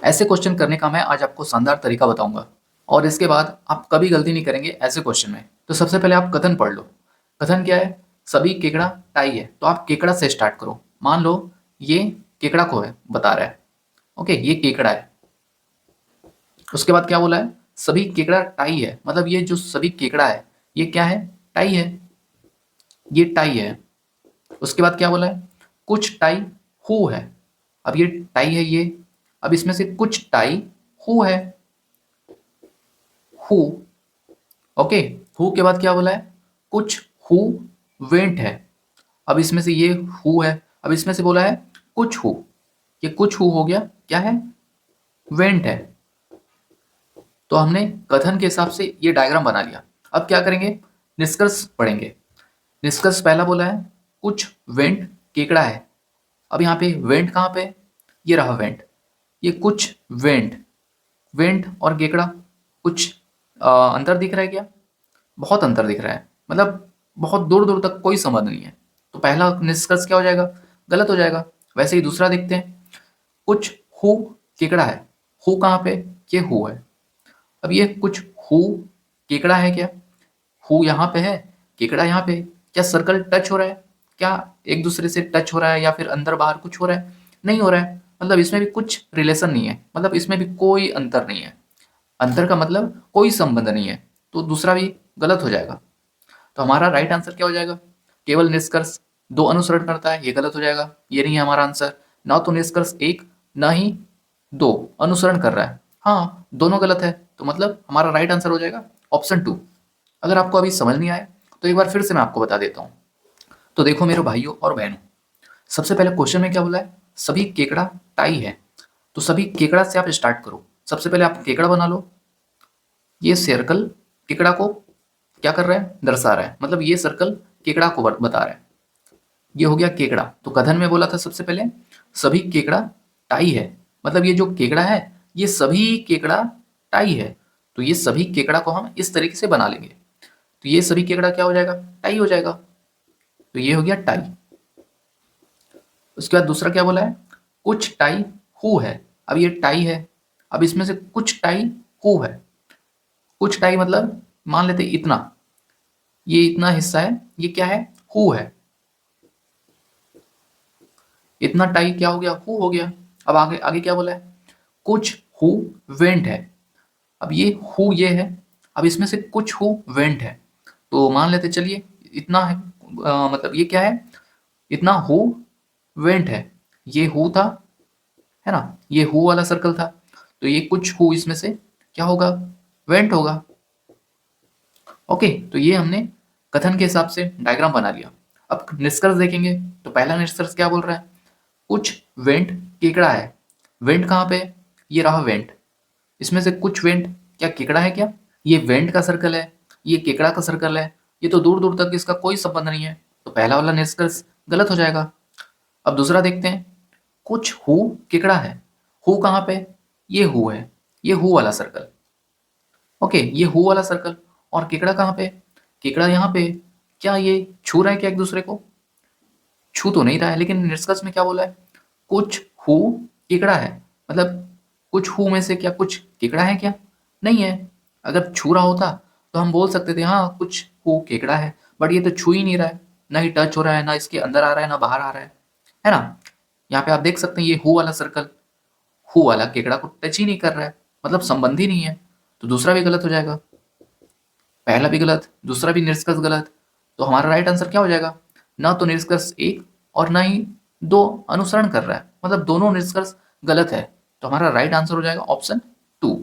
ऐसे क्वेश्चन करने का मैं आज आपको शानदार तरीका बताऊंगा और इसके बाद आप कभी गलती नहीं करेंगे ऐसे क्वेश्चन में। तो सबसे पहले आप कथन पढ़ लो। कथन क्या है? सभी केकड़ा टाई है, तो आप केकड़ा से स्टार्ट करो। मान लो ये केकड़ा को है बता रहा है। ओके, ये केकड़ा है। उसके बाद क्या बोला है? सभी केकड़ा टाई है, मतलब ये जो सभी केकड़ा है ये क्या है? टाई है, ये टाई है। उसके बाद क्या बोला है? कुछ टाई हु है। अब ये टाई है ये, अब इसमें से कुछ टाई हु है, हु। ओके, हु के बाद क्या बोला है? कुछ हु वेंट है। अब इसमें से ये हु है, अब इसमें से बोला है कुछ हु। ये कुछ हु हो गया, क्या है? वेंट है। तो हमने कथन के हिसाब से ये डायग्राम बना लिया। अब क्या करेंगे? निष्कर्ष पढ़ेंगे। निष्कर्ष पहला बोला है कुछ वेंट केकड़ा है। अब यहाँ पे वेंट कहाँ पे? ये रहा वेंट। ये कुछ वेंट, वेंट और केकड़ा कुछ अंतर दिख रहा है क्या? बहुत अंतर दिख रहा है, मतलब बहुत दूर दूर तक कोई संबंध नहीं है। तो पहला निष्कर्ष क्या हो जाएगा? गलत हो जाएगा। वैसे ही दूसरा देखते हैं। कुछ हु केकड़ा है। हु कहाँ पे? ये हु है। अब ये कुछ हु केकड़ा है क्या? हु यहाँ पे है, केकड़ा यहाँ पे। क्या सर्कल टच हो रहा है? क्या एक दूसरे से टच हो रहा है या फिर अंदर बाहर कुछ हो रहा है? नहीं हो रहा है, मतलब इसमें भी कुछ रिलेशन नहीं है, मतलब इसमें भी कोई अंतर नहीं है। अंतर का मतलब कोई संबंध नहीं है, तो दूसरा भी गलत हो जाएगा। तो हमारा राइट आंसर क्या हो जाएगा? केवल निष्कर्ष दो अनुसरण करता है, ये गलत हो जाएगा। ये नहीं है हमारा आंसर। ना तो निष्कर्ष एक, ना ही दो अनुसरण कर रहा है। हाँ, दोनों गलत है, तो मतलब हमारा राइट आंसर हो जाएगा ऑप्शन 2। अगर आपको अभी समझ नहीं आए तो एक बार फिर से मैं आपको बता देता हूँ। तो देखो मेरे भाइयों और बहनों, सबसे पहले क्वेश्चन में क्या बोला है? सभी केकड़ा टाई है। तो सभी केकड़ा से आप स्टार्ट करो। सबसे पहले आप केकड़ा बना लो। ये सर्कल केकड़ा को क्या कर रहा है? दर्शा रहा है, मतलब ये सर्कल केकड़ा को बता रहा है। ये हो गया केकड़ा। तो कथन में बोला था सबसे पहले सभी केकड़ा टाई है, मतलब ये जो केकड़ा है ये सभी केकड़ा टाई है। तो ये सभी केकड़ा को हम इस तरीके से बना लेंगे। तो ये सभी केकड़ा क्या हो जाएगा? टाई हो जाएगा। तो ये हो गया टाई। उसके बाद दूसरा क्या बोला है? कुछ टाई हु है। अब ये टाई है, अब इसमें से कुछ टाई हु है। कुछ टाई मतलब मान लेते इतना, ये इतना हिस्सा है, ये क्या है? हु है। इतना टाई क्या हो गया? हु हो गया। अब आगे आगे क्या बोला है? कुछ हु वेंट है। अब ये हु ये है, अब इसमें से कुछ हु वेंट है। तो मान लेते चलिए इतना है, मतलब ये क्या है? इतना हु वेंट है। ये हु था, है ना? ये हु वाला सर्कल था। तो ये कुछ हु इसमें से क्या होगा? वेंट होगा। ओके, तो ये हमने कथन के हिसाब से डायग्राम बना लिया। अब निष्कर्ष देखेंगे। तो पहला निष्कर्ष क्या बोल रहा है? कुछ वेंट केकड़ा है। वेंट कहाँ पे? ये रहा वेंट। इसमें से कुछ वेंट क्या केकड़ा है क्या? ये वेंट का सर्कल है, ये केकड़ा का सर्कल है। ये तो दूर दूर तक इसका कोई संबंध नहीं है। तो पहला वाला निष्कर्ष गलत हो जाएगा। अब दूसरा देखते हैं। कुछ हु केकड़ा है। हु कहाँ पे? ये हु है, ये हु वाला सर्कल। ओके, ये हु वाला सर्कल। और केकड़ा कहाँ पे? केकड़ा यहाँ पे। क्या ये छू रहा है क्या एक दूसरे को? छू तो नहीं रहा है, लेकिन निष्कर्ष में क्या बोला है? कुछ हु केकड़ा है, मतलब कुछ हु में से क्या कुछ केकड़ा है क्या? नहीं है। अगर छू रहा होता तो हम बोल सकते थे हाँ कुछ हु केकड़ा है, बट ये तो छू ही नहीं रहा है। ना ही टच हो रहा है, ना इसके अंदर आ रहा है, ना बाहर आ रहा है ना? यहाँ पे आप देख सकते हैं ये हु वाला सर्कल हु वाला केकड़ा को टच ही नहीं कर रहा है, मतलब संबंध ही नहीं है। तो दूसरा भी गलत हो जाएगा। पहला भी गलत, दूसरा भी निष्कर्ष गलत। तो हमारा राइट आंसर क्या हो जाएगा? ना तो निष्कर्ष एक और ना ही दो अनुसरण कर रहा है, मतलब दोनों निष्कर्ष गलत है। तो हमारा राइट आंसर हो जाएगा ऑप्शन 2।